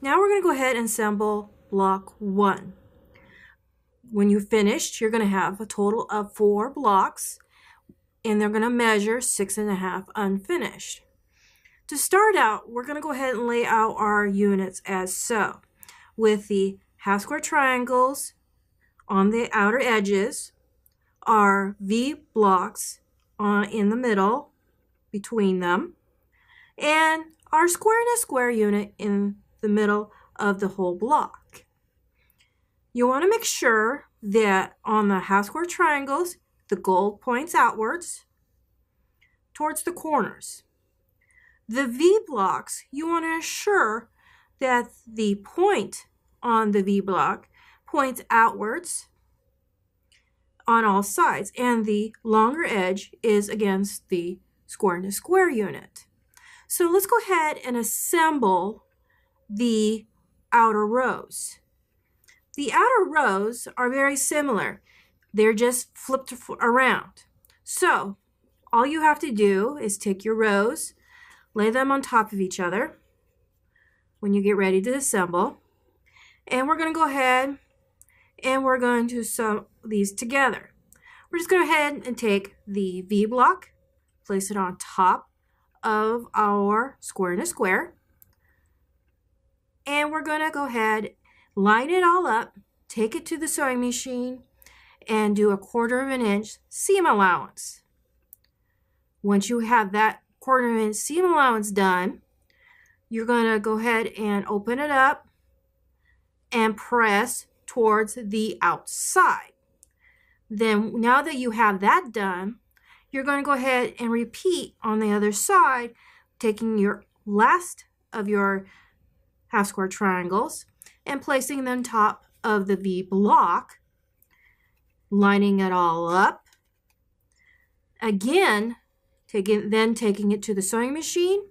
Now we're going to go ahead and assemble block 1. When you're finished, you're going to have a total of 4 blocks, and they're going to measure 6.5 unfinished. To start out, we're going to go ahead and lay out our units as so, with the half square triangles on the outer edges, our V blocks in the middle between them, and our square and a square unit in the middle of the whole block. You want to make sure that on the half square triangles, the gold points outwards towards the corners. The V blocks, you want to ensure that the point on the V block points outwards on all sides, and the longer edge is against the square and a square unit. So let's go ahead and assemble the outer rows. The outer rows are very similar. They're just flipped around. So all you have to do is take your rows, lay them on top of each other when you get ready to assemble. And we're going to go ahead and we're going to sew these together. We're just going to go ahead and take the V block, place it on top of our square and a square. And we're going to go ahead, line it all up, take it to the sewing machine, and do a 1/4 inch seam allowance. Once you have that 1/4 inch seam allowance done, you're going to go ahead and open it up and press towards the outside. Then now that you have that done, you're going to go ahead and repeat on the other side, taking your last of your half square triangles and placing them on top of the V block, lining it all up. Again, taking it to the sewing machine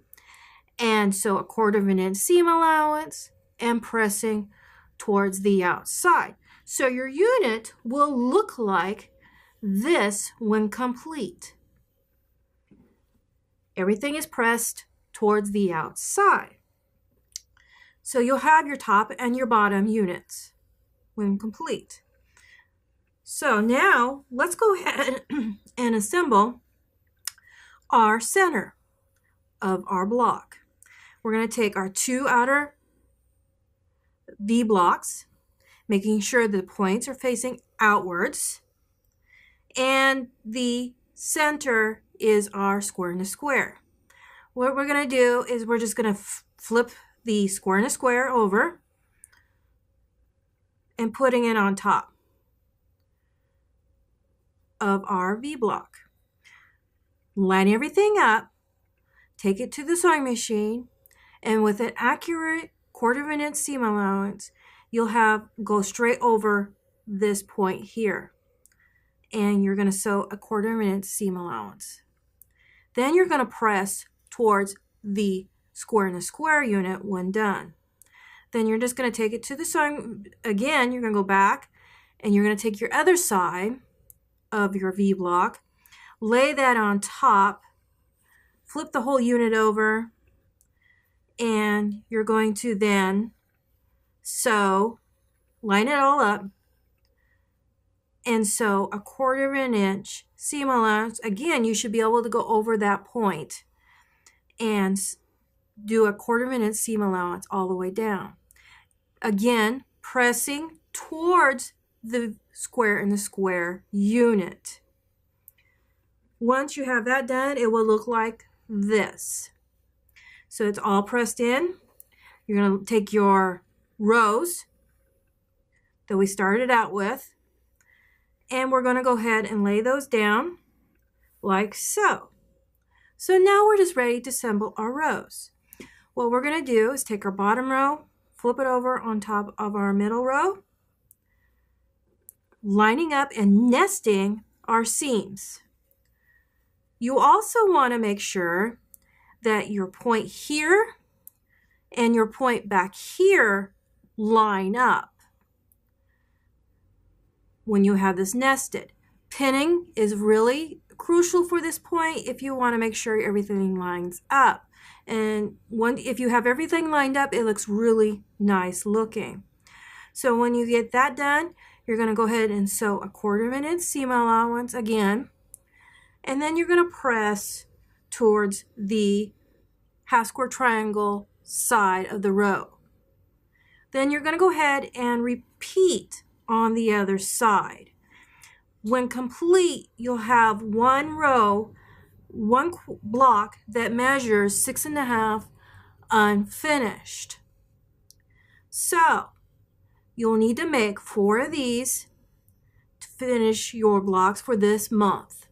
and sew a 1/4 inch seam allowance and pressing towards the outside. So your unit will look like this when complete. Everything is pressed towards the outside. So you'll have your top and your bottom units when complete. So now let's go ahead and assemble our center of our block. We're going to take our 2 outer V blocks, making sure the points are facing outwards, and the center is our square and a square. What we're going to do is we're just going to flip the square and a square over and putting it on top of our V block. Line everything up, take it to the sewing machine, and with an accurate 1/4 inch seam allowance, you'll go straight over this point here. And you're going to sew a 1/4 inch seam allowance. Then you're going to press towards the square and a square unit when done. Then you're just going to take it to the sewing, again, you're going to go back and you're going to take your other side of your V block, lay that on top, flip the whole unit over, and you're going to then sew, line it all up, and sew a 1/4 inch seam allowance. Again, you should be able to go over that point and do a 1/4 inch seam allowance all the way down. Again, pressing towards the square and the square unit. Once you have that done, it will look like this. So it's all pressed in. You're going to take your rows that we started out with, and we're going to go ahead and lay those down like so. So now we're just ready to assemble our rows. What we're going to do is take our bottom row, flip it over on top of our middle row, lining up and nesting our seams. You also want to make sure that your point here and your point back here line up when you have this nested. Pinning is really crucial for this point if you want to make sure everything lines up And if you have everything lined up, it looks really nice looking. So when you get that done, you're going to go ahead and sew a 1/4 inch seam allowance again. And then you're going to press towards the half square triangle side of the row. Then you're going to go ahead and repeat on the other side. When complete, you'll have one row, one block that measures 6.5 unfinished. So you'll need to make 4 of these to finish your blocks for this month.